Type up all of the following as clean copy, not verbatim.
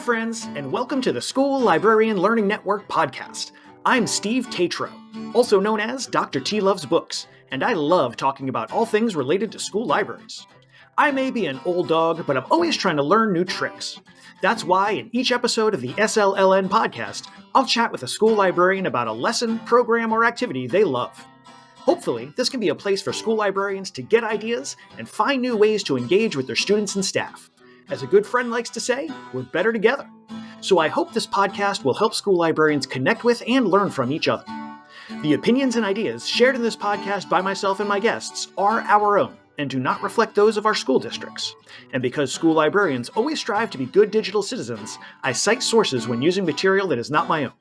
Hi, friends, and welcome to the School Librarian Learning Network podcast. I'm Steve Tatro, also known as Dr. T Loves Books, and I love talking about all things related to school libraries. I may be an old dog, but I'm always trying to learn new tricks. That's why in each episode of the SLLN podcast, I'll chat with a school librarian about a lesson, program, or activity they love. Hopefully, this can be a place for school librarians to get ideas and find new ways to engage with their students and staff. As a good friend likes to say, we're better together. So I hope this podcast will help school librarians connect with and learn from each other. The opinions and ideas shared in this podcast by myself and my guests are our own and do not reflect those of our school districts. And because school librarians always strive to be good digital citizens, I cite sources when using material that is not my own.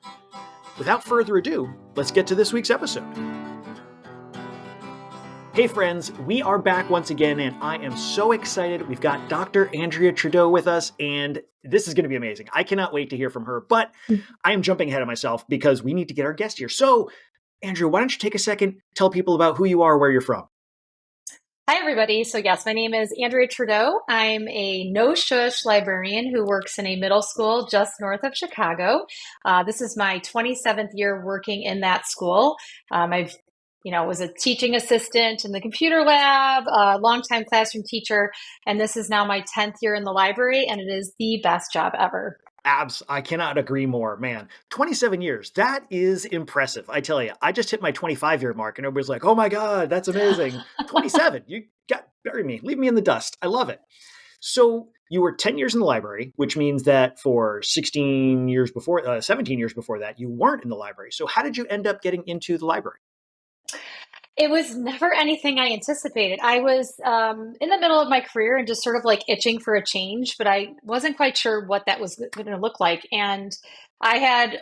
Without further ado, let's get to this week's episode. Hey friends, we are back once again, and I am so excited. We've got Dr. Andrea Trudeau with us, and this is going to be amazing. I cannot wait to hear from her, but I am jumping ahead of myself because we need to get our guest here. So, Andrea, why don't you take a second, tell people about who you are, where you're from. Hi, everybody. So yes, my name is Andrea Trudeau. I'm a no-shush librarian who works in a middle school just north of Chicago. This is my 27th year working in that school. I've was a teaching assistant in the computer lab, a longtime classroom teacher, and this is now my 10th year in the library, and it is the best job ever. I cannot agree more, man. 27 years, that is impressive. I tell you, I just hit my 25-year mark, and everybody's like, oh my God, that's amazing. 27, bury me, leave me in the dust. I love it. So you were 10 years in the library, which means that for 17 years before that, you weren't in the library. So how did you end up getting into the library? It was never anything I anticipated. I was in the middle of my career and just sort of like itching for a change, but I wasn't quite sure what that was going to look like. And I'd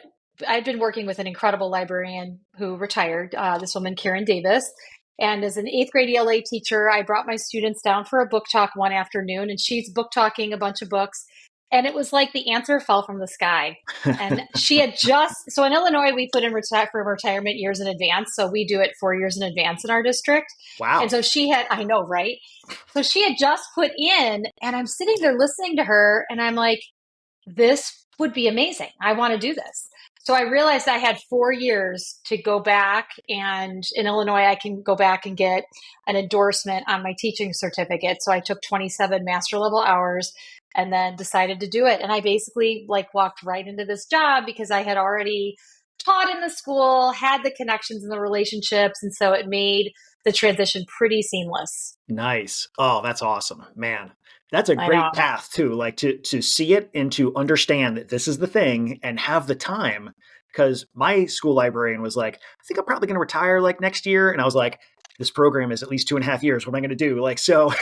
been working with an incredible librarian who retired, this woman, Karen Davis. And as an eighth grade ELA teacher, I brought my students down for a book talk one afternoon, and she's book talking a bunch of books. And it was like the answer fell from the sky. And she had so in Illinois, we put in for retirement years in advance. So we do it 4 years in advance in our district. Wow. And so I know, right? So she had just put in, and I'm sitting there listening to her, and I'm like, this would be amazing. I want to do this. So I realized I had 4 years to go back, and in Illinois, I can go back and get an endorsement on my teaching certificate. So I took 27 master level hours and then decided to do it. And I basically walked right into this job because I had already taught in the school, had the connections and the relationships. And so it made the transition pretty seamless. Nice. Oh, that's awesome, man. That's a great path too, to see it and to understand that this is the thing and have the time. Because my school librarian was like, I think I'm probably going to retire next year. And I was like, this program is at least 2.5 years. What am I going to do? So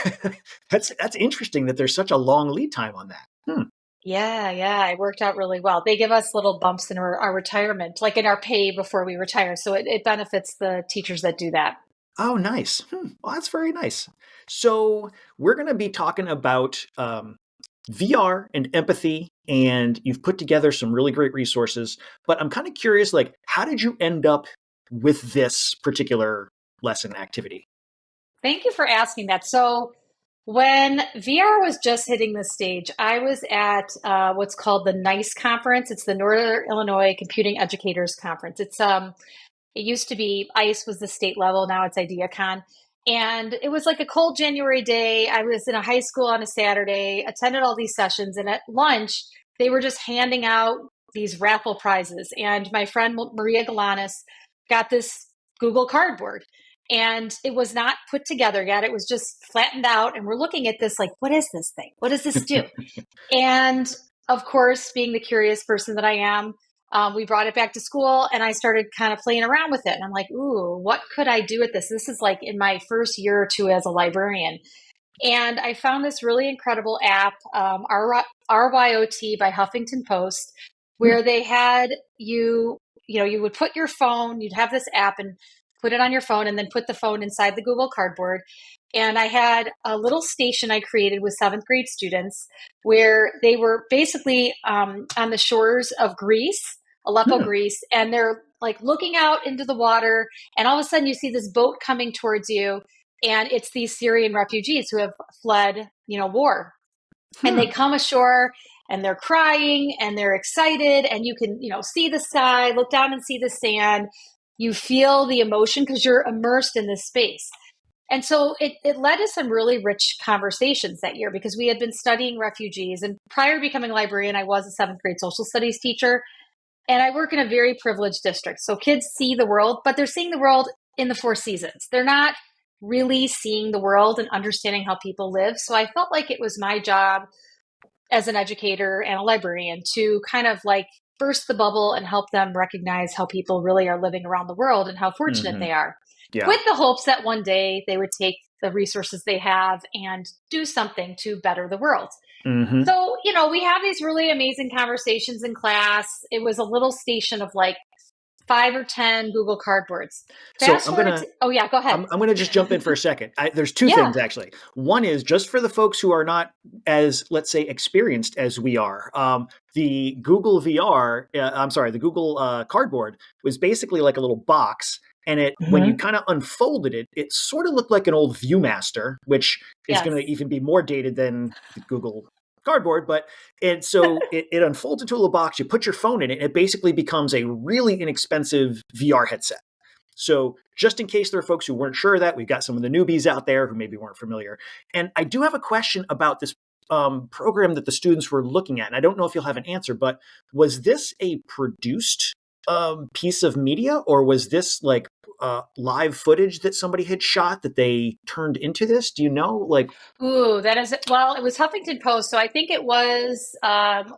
that's interesting that there's such a long lead time on that. Yeah, it worked out really well. They give us little bumps in our retirement, like in our pay before we retire. So it benefits the teachers that do that. Oh, nice. Well, that's very nice. So we're going to be talking about VR and empathy, and you've put together some really great resources. But I'm kind of curious, how did you end up with this particular lesson activity? Thank you for asking that. So when VR was just hitting the stage, I was at what's called the NICE conference. It's the Northern Illinois Computing Educators Conference. It used to be ICE was the state level. Now it's IdeaCon. And it was like a cold January day. I was in a high school on a Saturday, attended all these sessions. And at lunch, they were just handing out these raffle prizes. And my friend Maria Galanis got this Google Cardboard. And it was not put together yet. It was just flattened out. And we're looking at this like, what is this thing? What does this do? And of course, being the curious person that I am, we brought it back to school and I started kind of playing around with it. And I'm like, ooh, what could I do with this? This is like in my first year or two as a librarian. And I found this really incredible app, RYOT by Huffington Post, where they had you would put your phone, you'd have this app and put it on your phone and then put the phone inside the Google Cardboard. And I had a little station I created with 7th grade students where they were basically on the shores of Greece, Aleppo, Greece, and they're like looking out into the water. And all of a sudden you see this boat coming towards you. And it's these Syrian refugees who have fled, war. And they come ashore and they're crying and they're excited, and you can, see the sky, look down and see the sand. You feel the emotion because you're immersed in this space. And so it led to some really rich conversations that year because we had been studying refugees. And prior to becoming a librarian, I was a seventh grade social studies teacher. And I work in a very privileged district. So kids see the world, but they're seeing the world in the four seasons. They're not really seeing the world and understanding how people live. So I felt like it was my job as an educator and a librarian to kind of like burst the bubble and help them recognize how people really are living around the world and how fortunate they are. Yeah. With the hopes that one day they would take the resources they have and do something to better the world. So, we have these really amazing conversations in class. It was a little station of like 5 or 10 Google Cardboards. So Oh yeah, go ahead. I'm going to just jump in for a second. There's two things, actually. One is just for the folks who are not as, let's say, experienced as we are. The Google the Google Cardboard was basically like a little box. And when you kind of unfolded it, it sort of looked like an old Viewmaster, which is going to even be more dated than the Google Cardboard. So it unfolds into a little box. You put your phone in it, and it basically becomes a really inexpensive VR headset. So just in case there are folks who weren't sure of that, we've got some of the newbies out there who maybe weren't familiar. And I do have a question about this program that the students were looking at. And I don't know if you'll have an answer, but was this a produced piece of media, or was this like live footage that somebody had shot that they turned into this? Do you know? Ooh, it was Huffington Post. So I think it was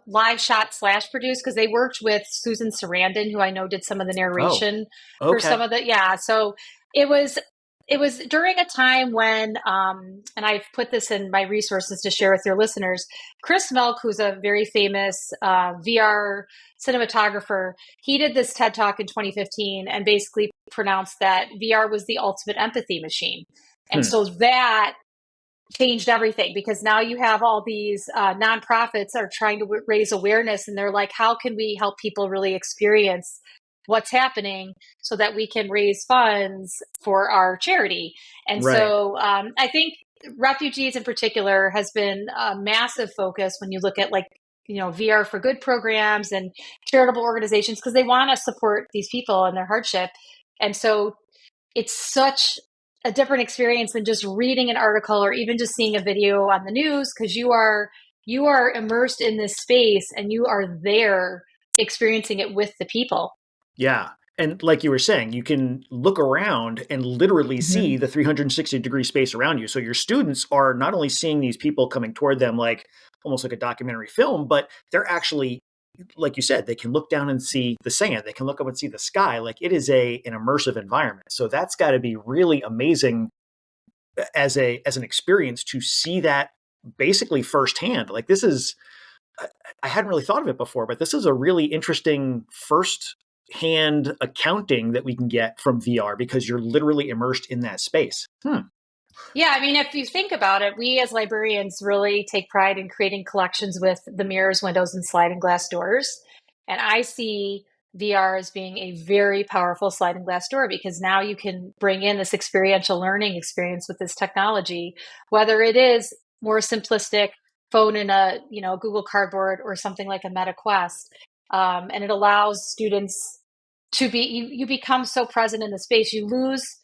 live shot / produced because they worked with Susan Sarandon, who I know did some of the narration for some of the, So it was during a time when, and I've put this in my resources to share with your listeners, Chris Melk, who's a very famous VR cinematographer, he did this TED Talk in 2015 and basically pronounced that VR was the ultimate empathy machine. And so that changed everything because now you have all these nonprofits are trying to raise awareness, and they're like, how can we help people really experience what's happening so that we can raise funds for our charity? And so I think refugees in particular has been a massive focus when you look at VR for Good programs and charitable organizations, because they want to support these people and their hardship. And so it's such a different experience than just reading an article or even just seeing a video on the news, because you are immersed in this space and you are there experiencing it with the people. Yeah. And like you were saying, you can look around and literally see the 360-degree space around you. So your students are not only seeing these people coming toward them like almost like a documentary film, but they're actually, like you said, they can look down and see the sand. They can look up and see the sky. Like it is an immersive environment. So that's got to be really amazing as an experience to see that basically firsthand. Like this is, I hadn't really thought of it before, but this is a really interesting first-hand accounting that we can get from VR because you're literally immersed in that space. Yeah, I mean, if you think about it, we as librarians really take pride in creating collections with the mirrors, windows, and sliding glass doors. And I see VR as being a very powerful sliding glass door because now you can bring in this experiential learning experience with this technology, whether it is more simplistic phone in a Google Cardboard or something like a Meta Quest. And it allows students to be, you become so present in the space, you lose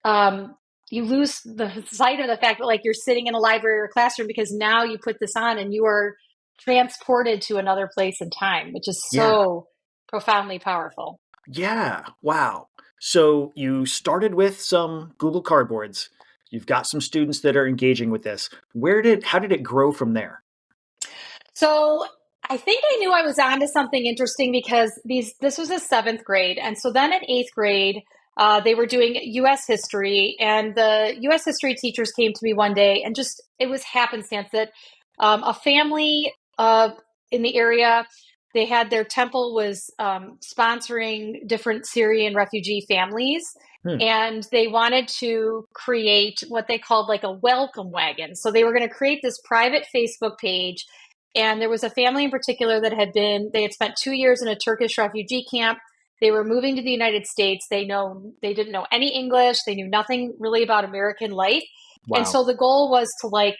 the sight of the fact that like you're sitting in a library or classroom, because now you put this on and you are transported to another place in time, which is so profoundly powerful. Yeah. Wow. So you started with some Google Cardboards. You've got some students that are engaging with this. How did it grow from there? So I think I knew I was onto something interesting because this was a seventh grade. And so then in eighth grade, they were doing U.S. history, and the U.S. history teachers came to me one day, and just it was happenstance that a family in the area, they had their temple was sponsoring different Syrian refugee families, and they wanted to create what they called like a welcome wagon. So they were going to create this private Facebook page. And there was a family in particular that they had spent 2 years in a Turkish refugee camp. They were moving to the United States. They didn't know any English. They knew nothing really about American life. Wow. And so the goal was to like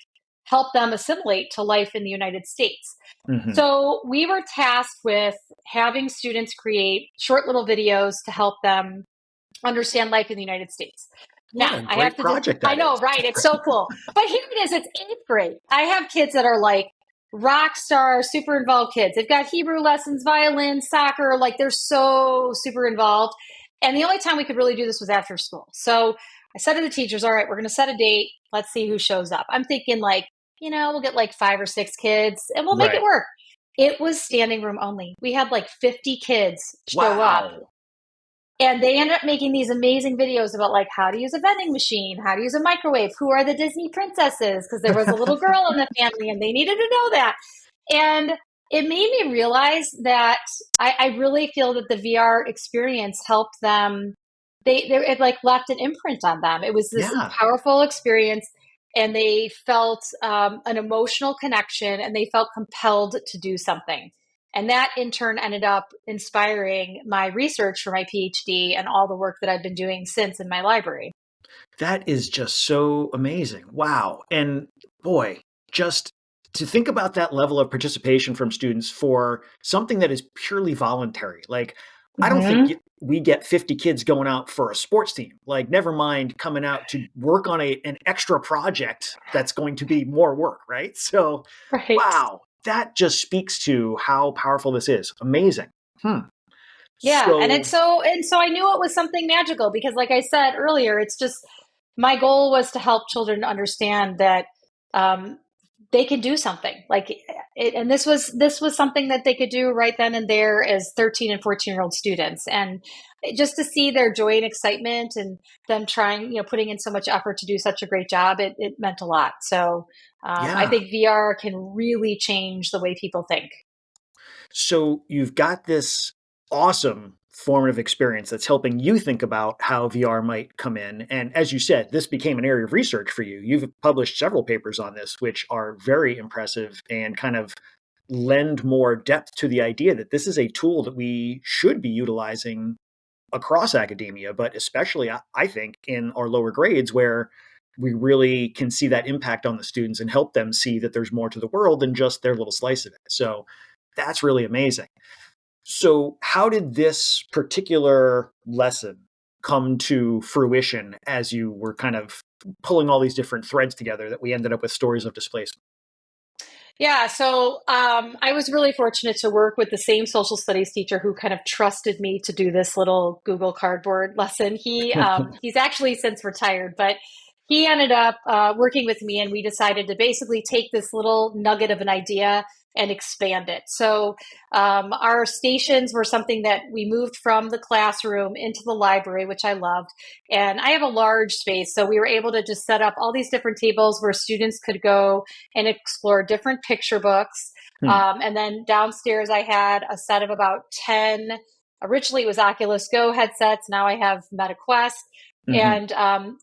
help them assimilate to life in the United States. Hmm. So we were tasked with having students create short little videos to help them understand life in the United States. What Now, a I have great to just, project I that know, is. right? It's so cool. But here it is, it's eighth grade. I have kids that are like rock star, super involved kids. They've got Hebrew lessons, violin, soccer, like they're so super involved. And the only time we could really do this was after school. So I said to the teachers, all right, we're going to set a date. Let's see who shows up. I'm thinking like, we'll get like 5 or 6 kids and we'll make it Right. work. It was standing room only. We had like 50 kids show up, Wow. and they ended up making these amazing videos about like how to use a vending machine, how to use a microwave, who are the Disney princesses, because there was a little girl in the family and they needed to know that. And it made me realize that I really feel that the VR experience helped them. It like left an imprint on them. It was this Yeah. powerful experience, and they felt an emotional connection, and they felt compelled to do something. And that in turn ended up inspiring my research for my PhD and all the work that I've been doing since in my library. That is just so amazing. Wow. And boy, just to think about that level of participation from students for something that is purely voluntary. Like, I don't think Mm-hmm. we get 50 kids going out for a sports team. Like, never mind coming out to work on an extra project that's going to be more work, right? So, Right. wow, that just speaks to how powerful this is. Amazing. Hmm. Yeah, and So, so I knew it was something magical because like I said earlier, it's just my goal was to help children understand that um, they can do something. And this was something that they could do right then and there as 13 and 14-year-old students, and just to see their joy and excitement and them trying, putting in so much effort to do such a great job, it meant a lot. So I yeah. think VR can really change the way people think. So you've got this awesome formative experience that's helping you think about how VR might come in. And as you said, this became an area of research for you. You've published several papers on this, which are very impressive and kind of lend more depth to the idea that this is a tool that we should be utilizing across academia, but especially, I think, in our lower grades where we really can see that impact on the students and help them see that there's more to the world than just their little slice of it. So that's really amazing. So, how did this particular lesson come to fruition as you were kind of pulling all these different threads together that we ended up with stories of displacement? Yeah, so I was really fortunate to work with the same social studies teacher who kind of trusted me to do this little Google Cardboard lesson. He's actually since retired, but he ended up working with me, and we decided to basically take this little nugget of an idea and expand it. So our stations were something that we moved from the classroom into the library, which I loved. And I have a large space, so we were able to just set up all these different tables where students could go and explore different picture books. Hmm. And then downstairs, I had a set of about 10. Originally, it was Oculus Go headsets. Now I have MetaQuest. Hmm. And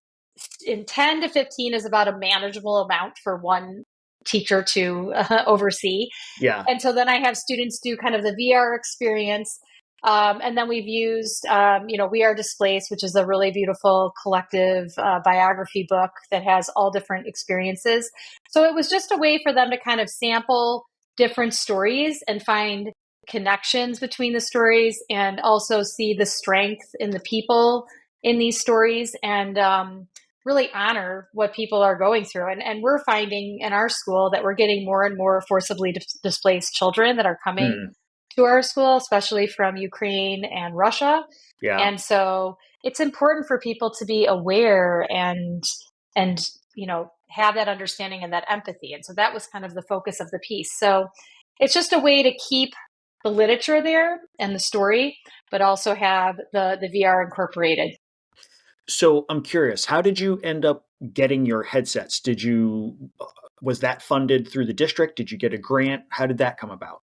in 10 to 15 is about a manageable amount for one teacher to oversee. Yeah. And so then I have students do kind of the VR experience. And then we've used, We Are Displaced, which is a really beautiful collective biography book that has all different experiences. So it was just a way for them to kind of sample different stories and find connections between the stories, and also see the strength in the people in these stories, and really honor what people are going through. And we're finding in our school that we're getting more and more forcibly displaced children that are coming Hmm. to our school, especially from Ukraine and Russia. Yeah. And so it's important for people to be aware and have that understanding and that empathy. And so that was kind of the focus of the piece. So it's just a way to keep the literature there and the story, but also have the VR incorporated. So I'm curious, how did you end up getting your headsets? Was that funded through the district? Did you get a grant? How did that come about?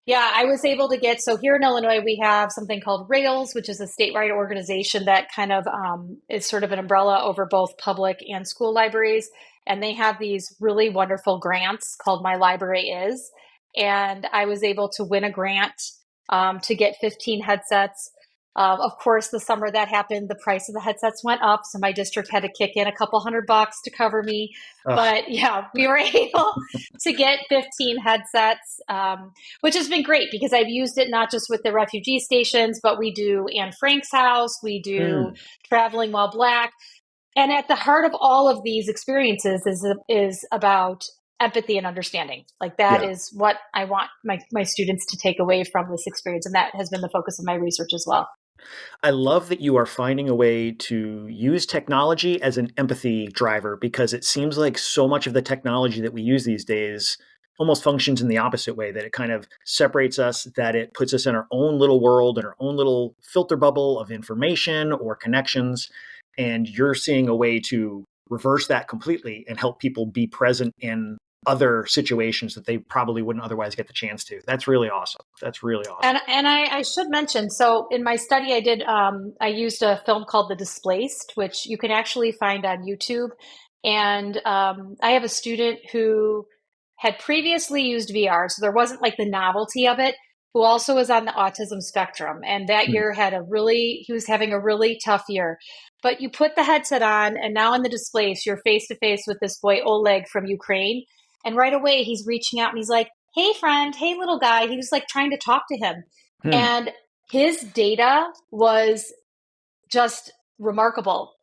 Yeah, I was able to get, so here in Illinois, we have something called Rails, which is a statewide organization that kind of is sort of an umbrella over both public and school libraries. And they have these really wonderful grants called My Library Is. And I was able to win a grant to get 15 headsets. Of course, the summer that happened, the price of the headsets went up, so my district had to kick in a couple $100 to cover me. Ugh. But yeah, we were able to get 15 headsets, which has been great because I've used it not just with the refugee stations, but we do Anne Frank's house, we do Mm, Traveling While Black. And at the heart of all of these experiences is about empathy and understanding. Like that yeah. is what I want my students to take away from this experience. And that has been the focus of my research as well. I love that you are finding a way to use technology as an empathy driver because it seems like so much of the technology that we use these days almost functions in the opposite way, that it kind of separates us, that it puts us in our own little world and our own little filter bubble of information or connections. And you're seeing a way to reverse that completely and help people be present in other situations that they probably wouldn't otherwise get the chance to. That's really awesome. That's really awesome. And I should mention, so in my study, I used a film called The Displaced, which you can actually find on YouTube. And I have a student who had previously used VR, so there wasn't like the novelty of it, who also was on the autism spectrum. And that Hmm. year he was having a really tough year. But you put the headset on, and now in The Displaced, you're face to face with this boy, Oleg from Ukraine. And right away, he's reaching out and he's like, hey, friend, hey, little guy. He was like trying to talk to him. Hmm. And his data was just remarkable.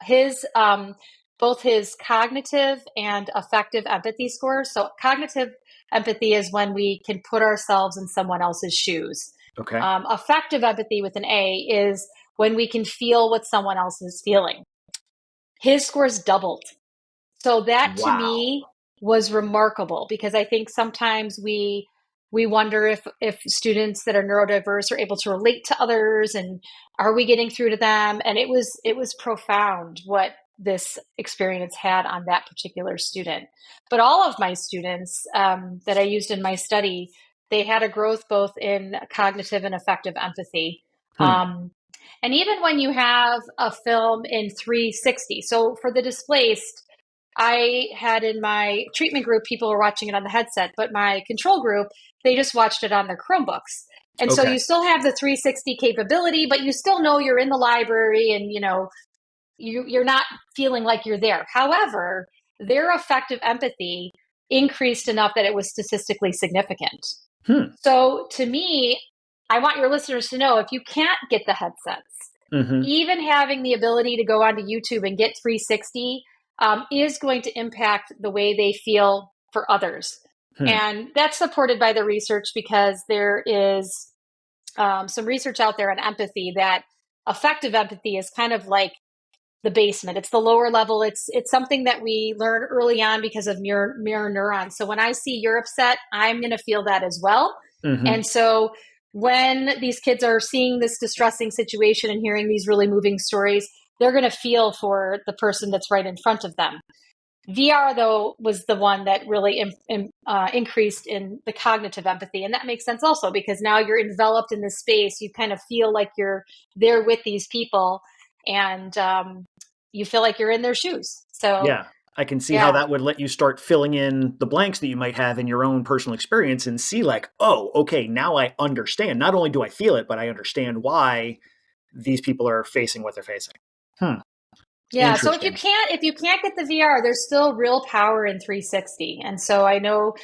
Both his cognitive and affective empathy scores. So, cognitive empathy is when we can put ourselves in someone else's shoes. Okay. Affective empathy with an A is when we can feel what someone else is feeling. His scores doubled. So that to Wow. me was remarkable because I think sometimes we wonder if students that are neurodiverse are able to relate to others and are we getting through to them? And it was profound what this experience had on that particular student. But all of my students that I used in my study, they had a growth both in cognitive and affective empathy. Hmm. Um, and even when you have a film in 360, so for The Displaced, I had in my treatment group, people were watching it on the headset, but my control group, they just watched it on their Chromebooks. And so Okay. you still have the 360 capability, but you still know you're in the library and, you're not feeling like you're there. However, their affective empathy increased enough that it was statistically significant. Hmm. So to me, I want your listeners to know if you can't get the headsets, Hmm. even having the ability to go onto YouTube and get 360 is going to impact the way they feel for others. Hmm. And that's supported by the research because there is some research out there on empathy that affective empathy is kind of like the basement. It's the lower level. It's something that we learn early on because of mirror neurons. So when I see you're upset, I'm going to feel that as well. Hmm. And so when these kids are seeing this distressing situation and hearing these really moving stories, they're going to feel for the person that's right in front of them. VR, though, was the one that really increased in the cognitive empathy. And that makes sense also because now you're enveloped in this space. You kind of feel like you're there with these people and you feel like you're in their shoes. So, Yeah. I can see how yeah. that would let you start filling in the blanks that you might have in your own personal experience and see, like, oh, okay, now I understand. Not only do I feel it, but I understand why these people are facing what they're facing. Hmm. Yeah, so Interesting. if you can't get the VR, there's still real power in 360. And so I know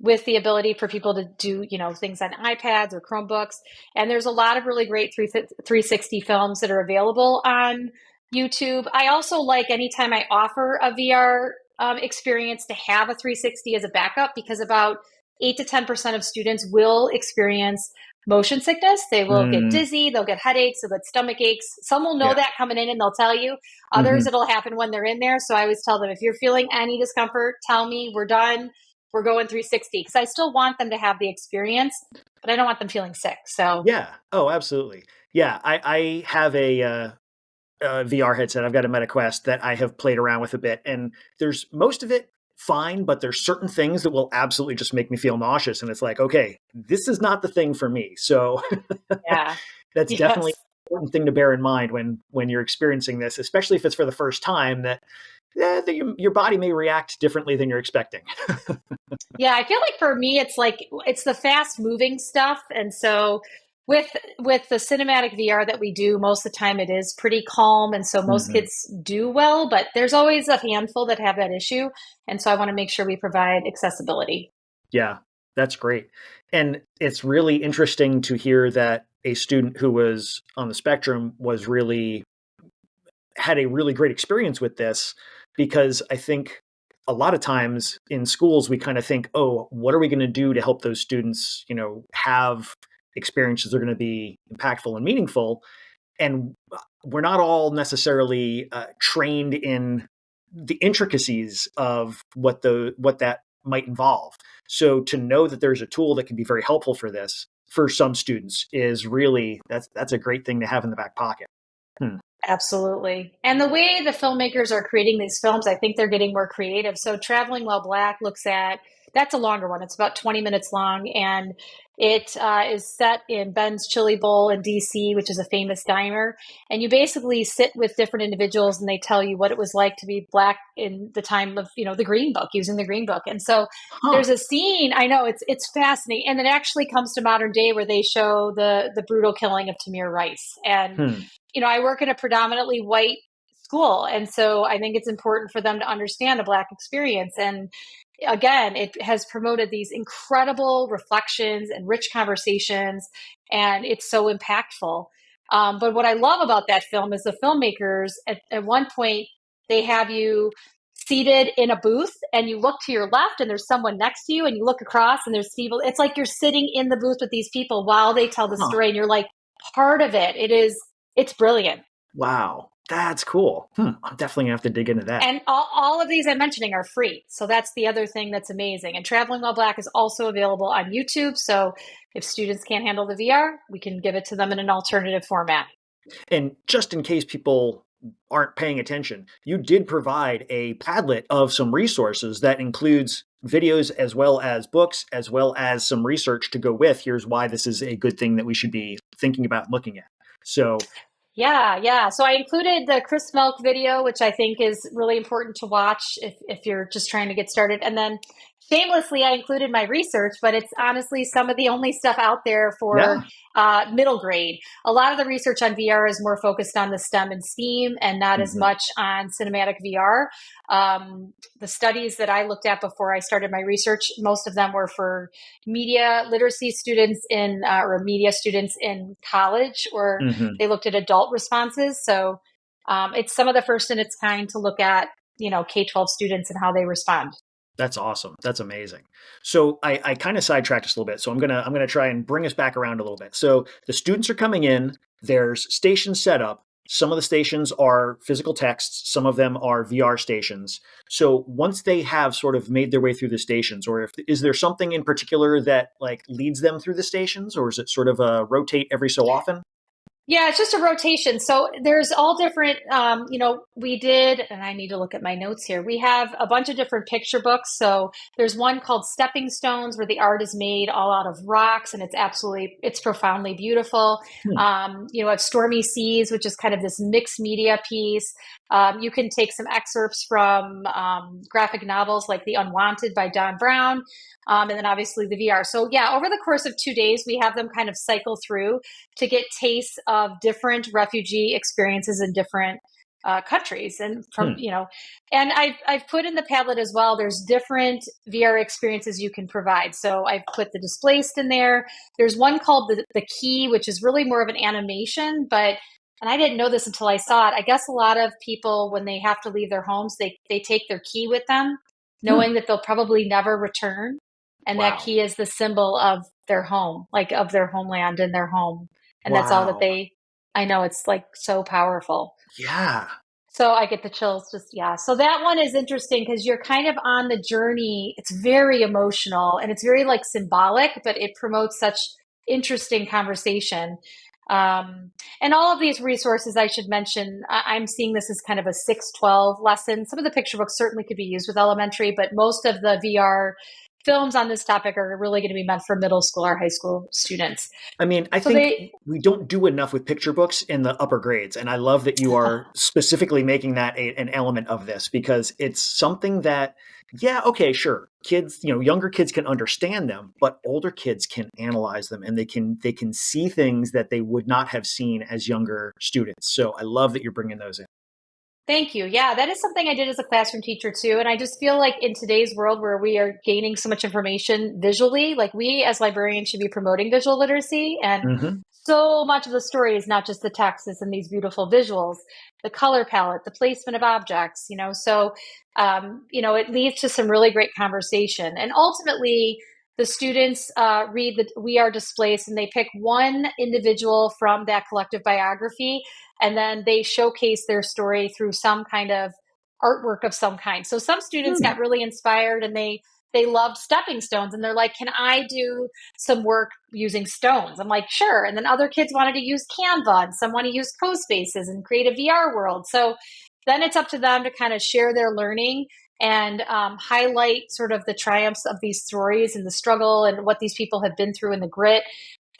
with the ability for people to do, things on iPads or Chromebooks, and there's a lot of really great 360 films that are available on YouTube. I also like anytime I offer a VR experience to have a 360 as a backup because about 8 to 10% of students will experience motion sickness. They will get Mm, dizzy, they'll get headaches, they'll get stomach aches. Some will know yeah. that coming in and they'll tell you. Others, Hmm. it'll happen when they're in there. So I always tell them if you're feeling any discomfort, tell me, we're done. We're going 360 because I still want them to have the experience, but I don't want them feeling sick. So, Yeah. Oh, absolutely. Yeah. I have a VR headset. I've got a MetaQuest that I have played around with a bit, and there's most of it fine, but there's certain things that will absolutely just make me feel nauseous. And it's like, okay, this is not the thing for me. So yeah. that's definitely Yes. an important thing to bear in mind when you're experiencing this, especially if it's for the first time. That your body may react differently than you're expecting. Yeah, I feel like for me, it's the fast moving stuff. And so with the cinematic VR that we do, most of the time it is pretty calm, and so most Hmm. kids do well, but there's always a handful that have that issue, and so I want to make sure we provide accessibility. Yeah, that's great. And it's really interesting to hear that a student who was on the spectrum was really had a really great experience with this, because I think a lot of times in schools we kind of think, oh, what are we going to do to help those students, have experiences that are going to be impactful and meaningful? And we're not all necessarily trained in the intricacies of what that might involve. So to know that there's a tool that can be very helpful for this for some students is really that's a great thing to have in the back pocket. Hmm. Absolutely. And the way the filmmakers are creating these films, I think they're getting more creative. So Traveling While Black looks at, that's a longer one. It's about 20 minutes long, and it is set in Ben's Chili Bowl in DC, which is a famous diner. And you basically sit with different individuals and they tell you what it was like to be Black in the time of, the Green Book, using the Green Book. And so Huh. there's a scene, I know it's fascinating. And it actually comes to modern day where they show the brutal killing of Tamir Rice. And Hmm. I work in a predominantly white school. And so I think it's important for them to understand the Black experience. And again, it has promoted these incredible reflections and rich conversations, and it's so impactful. But what I love about that film is the filmmakers, at one point, they have you seated in a booth and you look to your left and there's someone next to you, and you look across and there's people. It's like you're sitting in the booth with these people while they tell the Huh. story, and you're like part of it. It's brilliant. Wow. That's cool. I'm definitely gonna have to dig into that. And all of these I'm mentioning are free. So that's the other thing that's amazing. And Traveling While Black is also available on YouTube. So if students can't handle the VR, we can give it to them in an alternative format. And just in case people aren't paying attention, you did provide a Padlet of some resources that includes videos as well as books, as well as some research to go with. Here's why this is a good thing that we should be thinking about looking at. So, Yeah. So I included the Chris Milk video, which I think is really important to watch if you're just trying to get started. And then shamelessly, I included my research, but it's honestly some of the only stuff out there for yeah. middle grade. A lot of the research on VR is more focused on the STEM and STEAM and not as Mhm. much on cinematic VR. The studies that I looked at before I started my research, most of them were for media literacy students or media students in college, or Mhm. they looked at adult responses. So it's some of the first in its kind to look at, K-12 students and how they respond. That's awesome. That's amazing. So I kind of sidetracked us a little bit. So I'm gonna try and bring us back around a little bit. So the students are coming in. There's stations set up. Some of the stations are physical texts. Some of them are VR stations. So once they have sort of made their way through the stations, or if is there something in particular that like leads them through the stations, or is it sort of a rotate every so often? Yeah, it's just a rotation. So there's all different, we did, and I need to look at my notes here. We have a bunch of different picture books. So there's one called Stepping Stones, where the art is made all out of rocks, and it's profoundly beautiful. Hmm. I have Stormy Seas, which is kind of this mixed media piece. You can take some excerpts from graphic novels like The Unwanted by Don Brown, and then obviously the VR. So yeah, over the course of 2 days, we have them kind of cycle through to get tastes of different refugee experiences in different countries, and from Hmm. and I've put in the Padlet as well. There's different VR experiences you can provide. So I've put the Displaced in there. There's one called the Key, which is really more of an animation, but and I didn't know this until I saw it. I guess a lot of people, when they have to leave their homes, they take their key with them, Hmm. knowing that they'll probably never return. And that Wow. key is the symbol of their home, like of their homeland and their home. And that's all that Wow. I know, it's like so powerful. Yeah. So I get the chills just, yeah. So that one is interesting because you're kind of on the journey. It's very emotional and it's very like symbolic, but it promotes such interesting conversation. Um, and all of these resources I should mention, I'm seeing this as kind of a 6-12 lesson. Some of the picture books certainly could be used with elementary, but most of the VR films on this topic are really going to be meant for middle school or high school students. I mean, I So think they, we don't do enough with picture books in the upper grades. And I love that you are specifically making that an element of this because it's something that, yeah, okay, sure. Kids, younger kids can understand them, but older kids can analyze them and they can see things that they would not have seen as younger students. So I love that you're bringing those in. Thank you. Yeah, that is something I did as a classroom teacher too. And I just feel like in today's world where we are gaining so much information visually, like we as librarians should be promoting visual literacy. And Hmm. so much of the story is not just the text, it's in these beautiful visuals, the color palette, the placement of objects, so, it leads to some really great conversation. And ultimately, the students read the We Are Displaced and they pick one individual from that collective biography and then they showcase their story through some kind of artwork of some kind. So some students Hmm. got really inspired and they loved stepping stones and they're like, can I do some work using stones? I'm like, sure. And then other kids wanted to use Canva and some want to use CoSpaces and create a VR world. So then it's up to them to kind of share their learning and highlight sort of the triumphs of these stories and the struggle and what these people have been through and the grit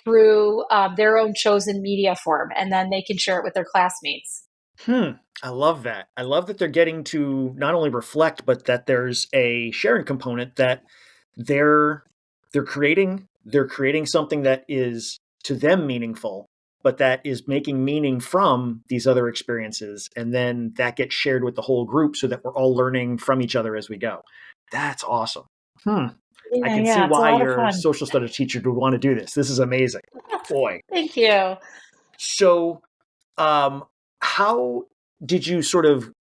through their own chosen media form. And then they can share it with their classmates. Hmm. I love that. I love that they're getting to not only reflect, but that there's a sharing component that they're they're creating something that is to them meaningful, but that is making meaning from these other experiences, and then that gets shared with the whole group so that we're all learning from each other as we go. That's awesome. Hmm. I Yeah, can see yeah, it's a why lot of your fun. social studies teacher would want to do this. This is amazing. Boy. Thank you. So, um, how did you sort of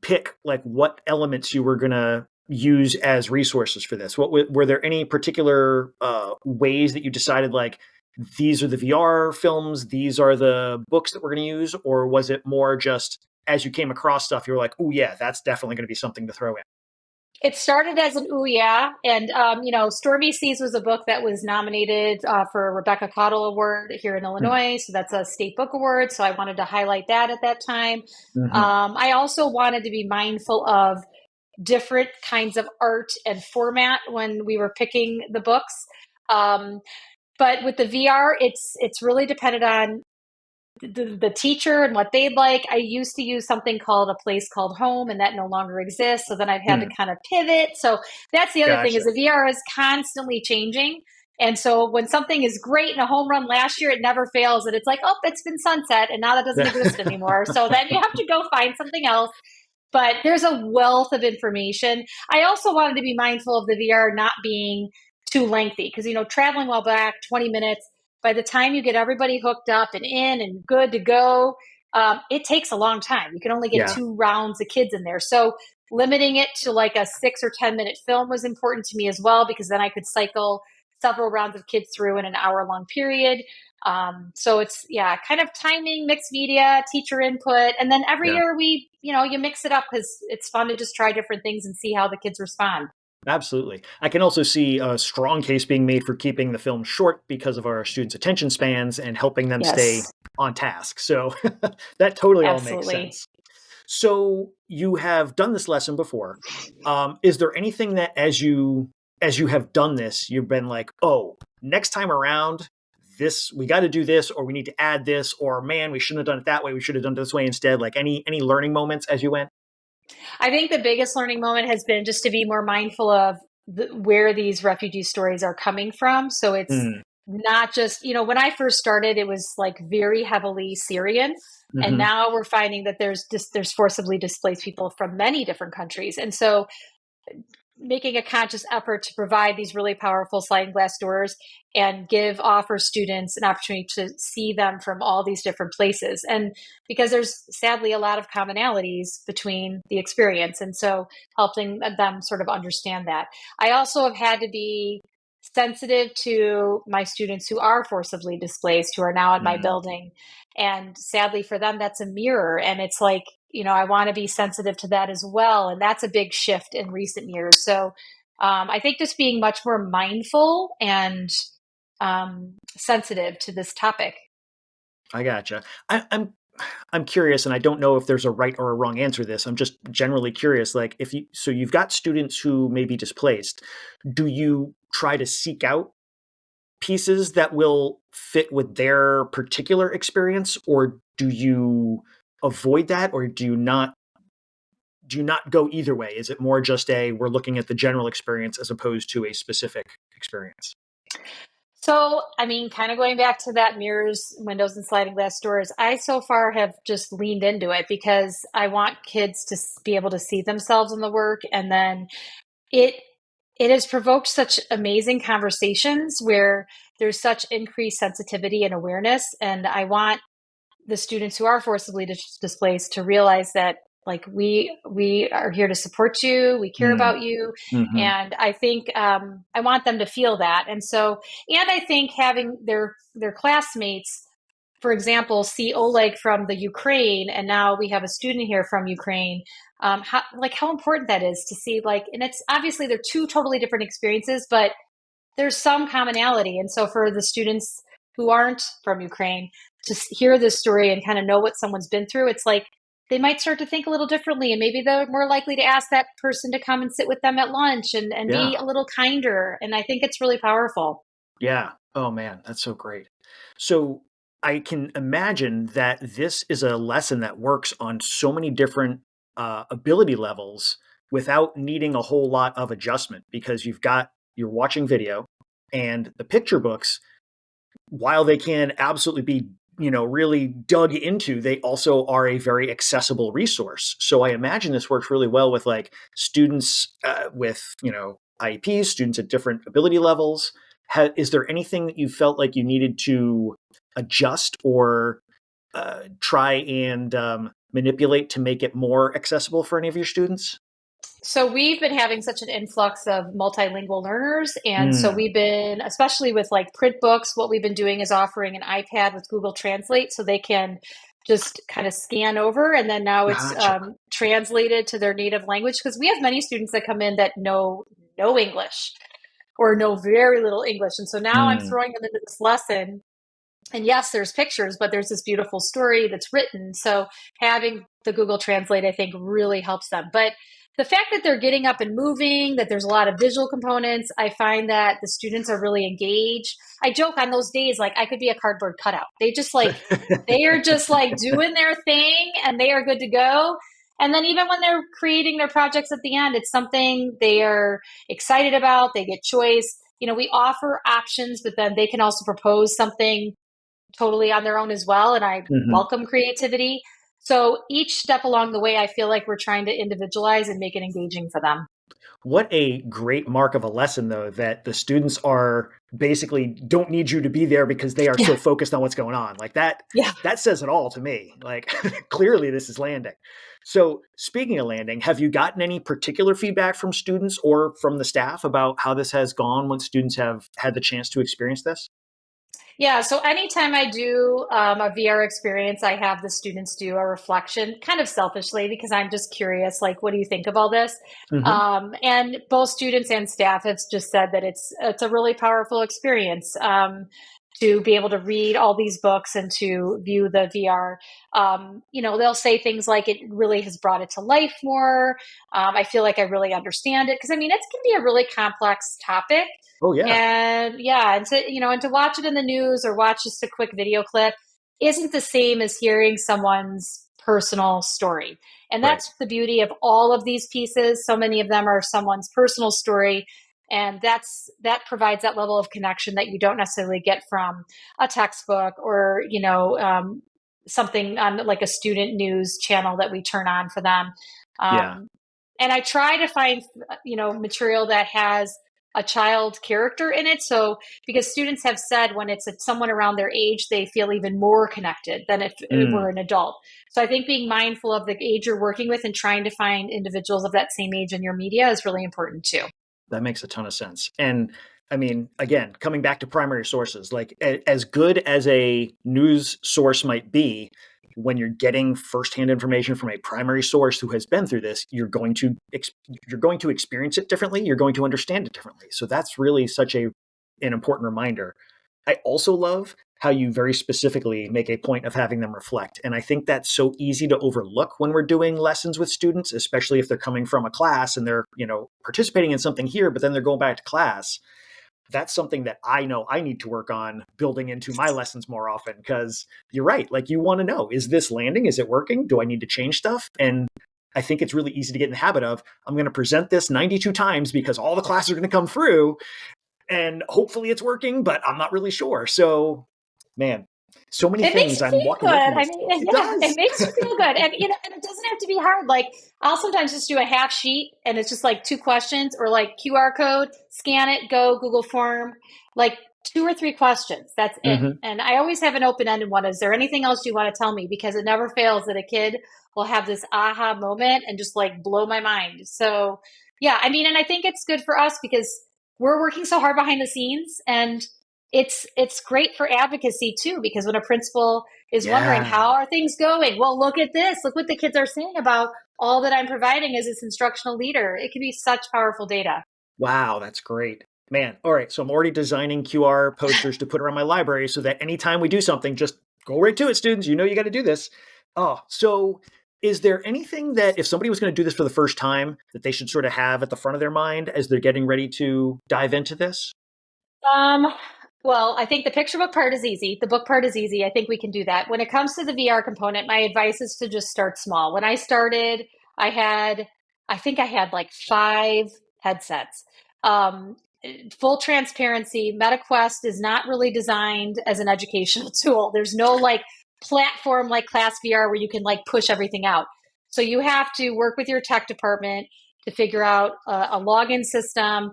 pick like what elements you were going to use as resources for this? What were there any particular ways that you decided like these are the VR films, these are the books that we're going to use, or was it more just as you came across stuff, you were like, oh yeah, that's definitely going to be something to throw in. It started as an ooh yeah, and Stormy Seas was a book that was nominated for a Rebecca Cottle Award here in Hmm. Illinois, so that's a state book award. So I wanted to highlight that at that time. Mm-hmm. I also wanted to be mindful of different kinds of art and format when we were picking the books. Um, but with the VR, it's really dependent on the teacher and what they'd like. I used to use something called a place called home, and that no longer exists. So then I've had to Hmm. kind of pivot. So that's the other thing is Gotcha. the VR is constantly changing. And so when something is great in a home run last year, it never fails. And it's like, oh, it's been sunset and now that doesn't exist anymore. So then you have to go find something else. But there's a wealth of information. I also wanted to be mindful of the VR not being too lengthy because, traveling while back 20 minutes, by the time you get everybody hooked up and in and good to go, it takes a long time. You can only get Yeah. 2 rounds of kids in there. So limiting it to like a 6 or 10 minute film was important to me as well, because then I could cycle several rounds of kids through in an hour-long period. So it's, yeah, kind of timing, mixed media, teacher input. And then every Yeah. year you mix it up because it's fun to just try different things and see how the kids respond. Absolutely. I can also see a strong case being made for keeping the film short because of our students' attention spans and helping them stay Yes, on task. So that totally all makes absolutely. sense. So you have done this lesson before. Is there anything that as you have done this, you've been like, oh, next time around, this we got to do this, or we need to add this, or man, we shouldn't have done it that way. We should have done it this way instead. Like any learning moments as you went? I think the biggest learning moment has been just to be more mindful of where these refugee stories are coming from. So it's Mm, not just, when I first started, it was like very heavily Syrian. And hmm. now we're finding that there's forcibly displaced people from many different countries. And so making a conscious effort to provide these really powerful sliding glass doors and offer students an opportunity to see them from all these different places. And because there's sadly a lot of commonalities between the experience, and so helping them sort of understand that. I also have had to be sensitive to my students who are forcibly displaced, who are now in my Mm. building. And sadly for them, that's a mirror. And it's like, I want to be sensitive to that as well. And that's a big shift in recent years. So I think just being much more mindful and sensitive to this topic. I gotcha. I'm I'm curious, and I don't know if there's a right or a wrong answer to this. I'm just generally curious. Like, so you've got students who may be displaced. Do you try to seek out pieces that will fit with their particular experience, or do you avoid that, or do you not go either way? Is it more just we're looking at the general experience as opposed to a specific experience? So, I mean, kind of going back to that mirrors, windows, and sliding glass doors, I so far have just leaned into it because I want kids to be able to see themselves in the work. And then it it has provoked such amazing conversations where there's such increased sensitivity and awareness. And I want the students who are forcibly displaced to realize that like we are here to support you, we care Mm. about you. Hmm. And I think I want them to feel that. And I think having their classmates, for example, see Oleg from the Ukraine, and now we have a student here from Ukraine. How important that is to see, like, and it's obviously they're two totally different experiences, but there's some commonality. And so for the students who aren't from Ukraine to hear this story and kind of know what someone's been through, it's like they might start to think a little differently. And maybe they're more likely to ask that person to come and sit with them at lunch and Yeah. be a little kinder. And I think it's really powerful. Yeah. Oh man, that's so great. So I can imagine that this is a lesson that works on so many different ability levels without needing a whole lot of adjustment because you're watching video and the picture books, while they can absolutely be really dug into, they also are a very accessible resource. So I imagine this works really well with like students with IEPs, students at different ability levels. Is there anything that you felt like you needed to adjust or try and manipulate to make it more accessible for any of your students? So we've been having such an influx of multilingual learners. And so Mm, we've been, especially with like print books, what we've been doing is offering an iPad with Google Translate so they can just kind of scan over. And then now it's gotcha. translated to their native language because we have many students that come in that know no English or know very little English. And so now I'm Mm, throwing them into this lesson. And yes, there's pictures, but there's this beautiful story that's written. So having the Google Translate, I think, really helps them. But the fact that they're getting up and moving, that there's a lot of visual components, I find that the students are really engaged. I joke on those days, like I could be a cardboard cutout. They are just like doing their thing and they are good to go. And then even when they're creating their projects at the end, it's something they are excited about. They get choice. We offer options, but then they can also propose something totally on their own as well. And I mhm. welcome creativity. So each step along the way, I feel like we're trying to individualize and make it engaging for them. What a great mark of a lesson, though, that the students are basically don't need you to be there because they are Yeah. so focused on what's going on. Like that, Yeah. that says it all to me. Like clearly this is landing. So speaking of landing, have you gotten any particular feedback from students or from the staff about how this has gone when students have had the chance to experience this? Yeah, so anytime I do a VR experience, I have the students do a reflection, kind of selfishly, because I'm just curious, like, what do you think of all this? Hmm. And both students and staff have just said that it's a really powerful experience to be able to read all these books and to view the VR. They'll say things like it really has brought it to life more. I feel like I really understand it because I mean, it can be a really complex topic. Oh yeah. And yeah, and to watch it in the news or watch just a quick video clip isn't the same as hearing someone's personal story. And Right. that's the beauty of all of these pieces. So many of them are someone's personal story. And that provides that level of connection that you don't necessarily get from a textbook or, something on like a student news channel that we turn on for them. Yeah. Um, and I try to find, material that has a child character in it. So, because students have said when it's someone around their age, they feel even more connected than if it were Mm. an adult. So, I think being mindful of the age you're working with and trying to find individuals of that same age in your media is really important too. That makes a ton of sense. And I mean, again, coming back to primary sources, like as good as a news source might be, when you're getting firsthand information from a primary source who has been through this, you're going to experience it differently. You're going to understand it differently. So that's really such an important reminder. I also love how you very specifically make a point of having them reflect. And I think that's so easy to overlook when we're doing lessons with students, especially if they're coming from a class and they're, participating in something here, but then they're going back to class. That's something that I know I need to work on building into my lessons more often, because you're right. Like, you want to know, is this landing? Is it working? Do I need to change stuff? And I think it's really easy to get in the habit of, I'm going to present this 92 times because all the classes are going to come through and hopefully it's working, but I'm not really sure. So, man, so many It makes things you I'm feel walking good. away from I this. mean, It yeah, does. it makes you feel good. And, and it doesn't have to be hard. Like, I'll sometimes just do a half sheet and it's just like 2 questions, or like QR code, scan it, go Google form, like 2 or 3 questions. That's it. Mm-hmm. And I always have an open-ended one. Is there anything else you want to tell me? Because it never fails that a kid will have this aha moment and just like blow my mind. So, yeah, I mean, and I think it's good for us because we're working so hard behind the scenes, and it's great for advocacy too, because when a principal is wondering, Yeah. how are things going? Well, look at this. Look what the kids are saying about all that I'm providing as this instructional leader. It can be such powerful data. Wow, that's great. Man, all right. So I'm already designing QR posters to put around my library so that anytime we do something, just go right to it, students. You know you got to do this. Oh, so is there anything that if somebody was going to do this for the first time that they should sort of have at the front of their mind as they're getting ready to dive into this? Um, well, I think the picture book part is easy. The book part is easy. I think we can do that. When it comes to the VR component, my advice is to just start small. When I started, I had, I think I had like 5 headsets. Um, Full transparency, MetaQuest is not really designed as an educational tool. There's no like platform like Class VR where you can like push everything out. So you have to work with your tech department to figure out a login system.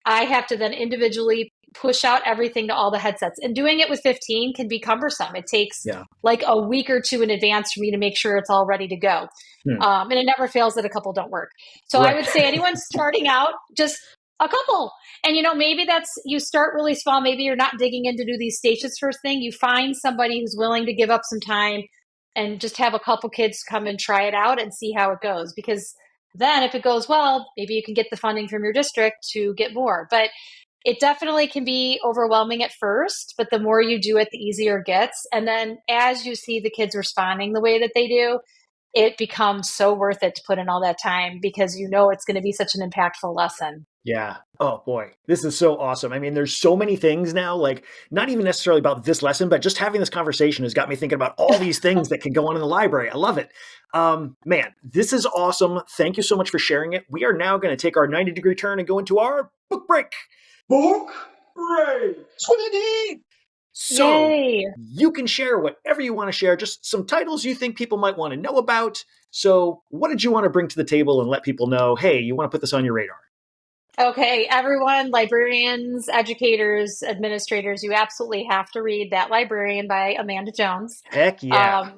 I have to then individually push out everything to all the headsets. And doing it with 15 can be cumbersome. It takes Yeah. like a week or two in advance for me to make sure it's all ready to go. Hmm. And it never fails that a couple don't work. So I Right. would say anyone starting out, just a couple. And maybe that's, you start really small. Maybe you're not digging in to do these stations first thing. You find somebody who's willing to give up some time and just have a couple kids come and try it out and see how it goes. Because then if it goes well, maybe you can get the funding from your district to get more. But it definitely can be overwhelming at first, but the more you do it, the easier it gets. And then as you see the kids responding the way that they do, it becomes so worth it to put in all that time because it's going to be such an impactful lesson. Yeah. Oh boy, this is so awesome. I mean, there's so many things now, like not even necessarily about this lesson, but just having this conversation has got me thinking about all these things that can go on in the library. I love it. Man, this is awesome. Thank you so much for sharing it. We are now going to take our 90-degree turn and go into our book break. Book break. Sweetie. So Yay. you can share whatever you want to share, just some titles you think people might want to know about. So what did you want to bring to the table and let people know, hey, you want to put this on your radar? Okay, everyone, librarians, educators, administrators, you absolutely have to read That Librarian by Amanda Jones. Heck yeah.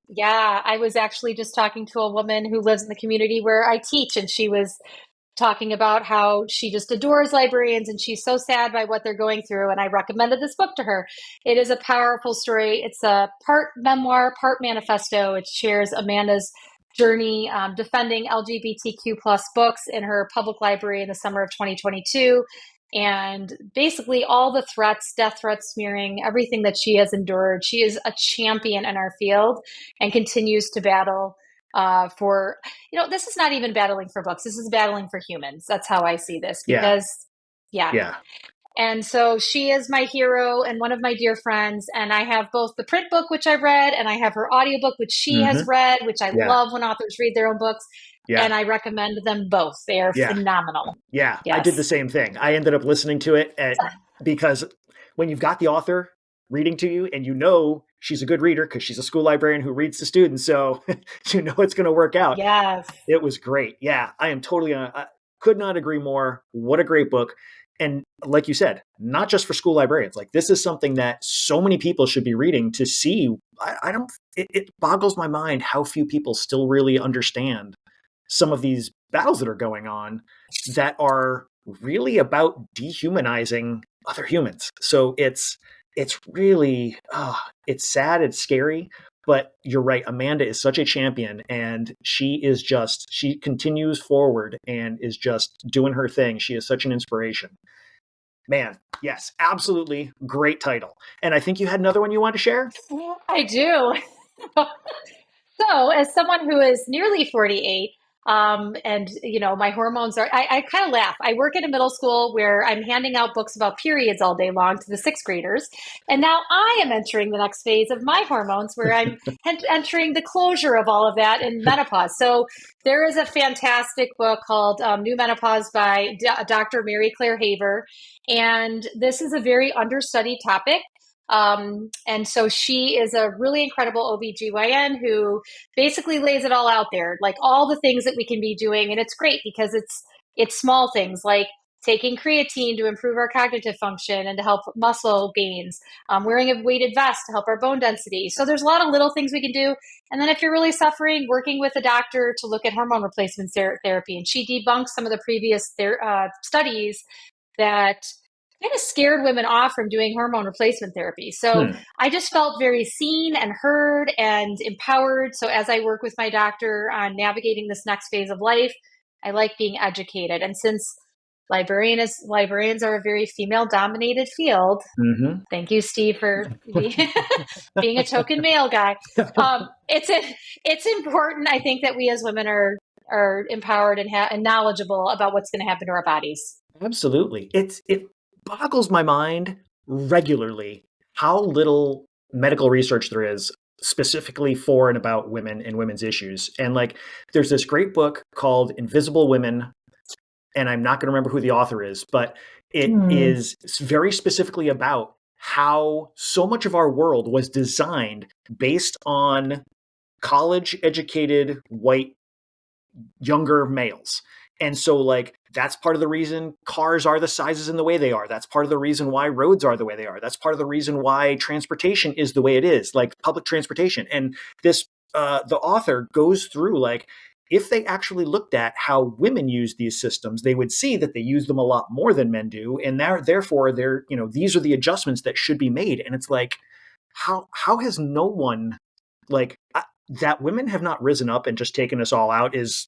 Yeah, I was actually just talking to a woman who lives in the community where I teach, and she was talking about how she just adores librarians and she's so sad by what they're going through. And I recommended this book to her. It is a powerful story. It's a part memoir, part manifesto. It shares Amanda's journey defending LGBTQ plus books in her public library in the summer of 2022. And basically all the threats, death threats, smearing, everything that she has endured. She is a champion in our field and continues to battle for, this is not even battling for books. This is battling for humans. That's how I see this Yeah. because, yeah. Yeah. And so she is my hero and one of my dear friends. And I have both the print book, which I read, and I have her audiobook, which she has read, which I Yeah. love when authors read their own books. Yeah. And I recommend them both. They are phenomenal. Yeah. Yes. I did the same thing. I ended up listening to it because when you've got the author reading to you and she's a good reader because she's a school librarian who reads to students. So it's going to work out. Yes. It was great. Yeah. I am totally, I could not agree more. What a great book. And like you said, not just for school librarians, like this is something that so many people should be reading to see. It boggles my mind how few people still really understand some of these battles that are going on that are really about dehumanizing other humans. So it's really, it's sad, it's scary, but you're right. Amanda is such a champion and she continues forward and is just doing her thing. She is such an inspiration. Man, yes, absolutely great title. And I think you had another one you want to share? I do. So, as someone who is nearly 48, and my hormones are, I kind of laugh. I work at a middle school where I'm handing out books about periods all day long to the sixth graders. And now I am entering the next phase of my hormones where I'm entering the closure of all of that in menopause. So, there is a fantastic book called New Menopause by Dr. Mary Claire Haver. And this is a very understudied topic. And so she is a really incredible OBGYN who basically lays it all out there, like all the things that we can be doing. And it's great because it's small things like taking creatine to improve our cognitive function and to help muscle gains, wearing a weighted vest to help our bone density. So there's a lot of little things we can do. And then if you're really suffering, working with a doctor to look at hormone replacement therapy. And she debunks some of the previous studies that kind of scared women off from doing hormone replacement therapy. So I just felt very seen and heard and empowered. So as I work with my doctor on navigating this next phase of life, I like being educated. And since librarians are a very female-dominated field, thank you, Steve, for being a token male guy. It's important, I think, that we as women are empowered and knowledgeable about what's going to happen to our bodies. Absolutely. It boggles my mind regularly how little medical research there is specifically for and about women and women's issues. And like, there's this great book called Invisible Women, and I'm not going to remember who the author is, but it is very specifically about how so much of our world was designed based on college-educated white younger males. And so like, that's part of the reason cars are the sizes and the way they are. That's part of the reason why roads are the way they are. That's part of the reason why transportation is the way it is, like public transportation. And this, the author goes through like, if they actually looked at how women use these systems, they would see that they use them a lot more than men do. And therefore these are the adjustments that should be made. And it's like, how has no one that women have not risen up and just taken us all out is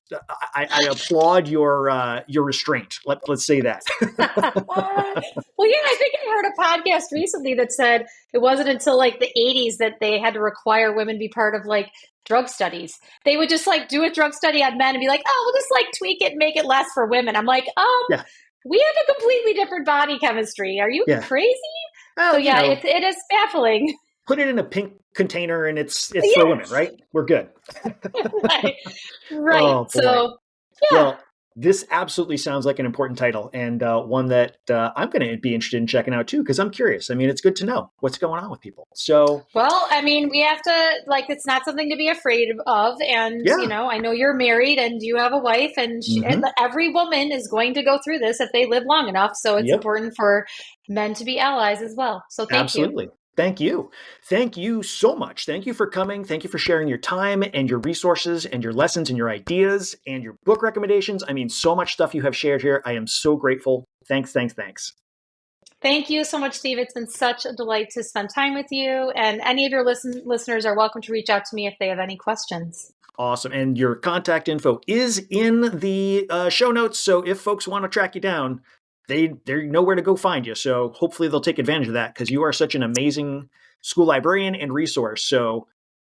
I applaud your restraint. Let's say that. Well, yeah, I think I heard a podcast recently that said it wasn't until like the 80s that they had to require women be part of like drug studies. They would just like do a drug study on men and be like, oh, we'll just like tweak it and make it less for women. I'm like, yeah. We have a completely different body chemistry. Are you crazy? Well, so yeah, it is baffling. Put it in a pink container and it's for women, right? We're good. Right. Oh, so, yeah. Well, this absolutely sounds like an important title and one that I'm going to be interested in checking out too, because I'm curious. I mean, it's good to know what's going on with people. So, well, I mean, we have to it's not something to be afraid of. And, I know you're married and you have a wife and every woman is going to go through this if they live long enough. So it's important for men to be allies as well. So thank you. Thank you. Thank you so much. Thank you for coming. Thank you for sharing your time and your resources and your lessons and your ideas and your book recommendations. I mean, so much stuff you have shared here. I am so grateful. Thanks. Thank you so much, Steve. It's been such a delight to spend time with you. And any of your listeners are welcome to reach out to me if they have any questions. Awesome. And your contact info is in the show notes. So if folks want to track you down, they know where to go find you. So hopefully they'll take advantage of that because you are such an amazing school librarian and resource. So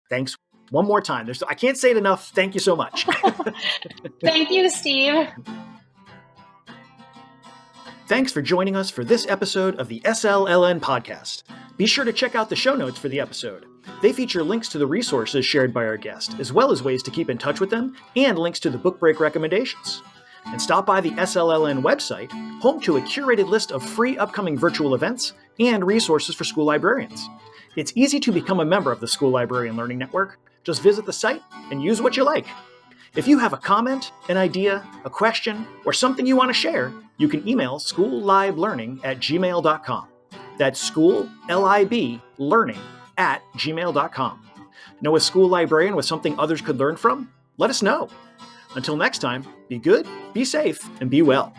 thanks one more time. I can't say it enough. Thank you so much. Thank you, Steve. Thanks for joining us for this episode of the SLLN podcast. Be sure to check out the show notes for the episode. They feature links to the resources shared by our guest, as well as ways to keep in touch with them and links to the book break recommendations. And stop by the SLLN website, home to a curated list of free upcoming virtual events and resources for school librarians. It's easy to become a member of the School Librarian Learning Network. Just visit the site and use what you like. If you have a comment, an idea, a question, or something you want to share, you can email schoolliblearning@gmail.com. That's schoolliblearning@gmail.com. Know a school librarian with something others could learn from? Let us know. Until next time, be good, be safe, and be well.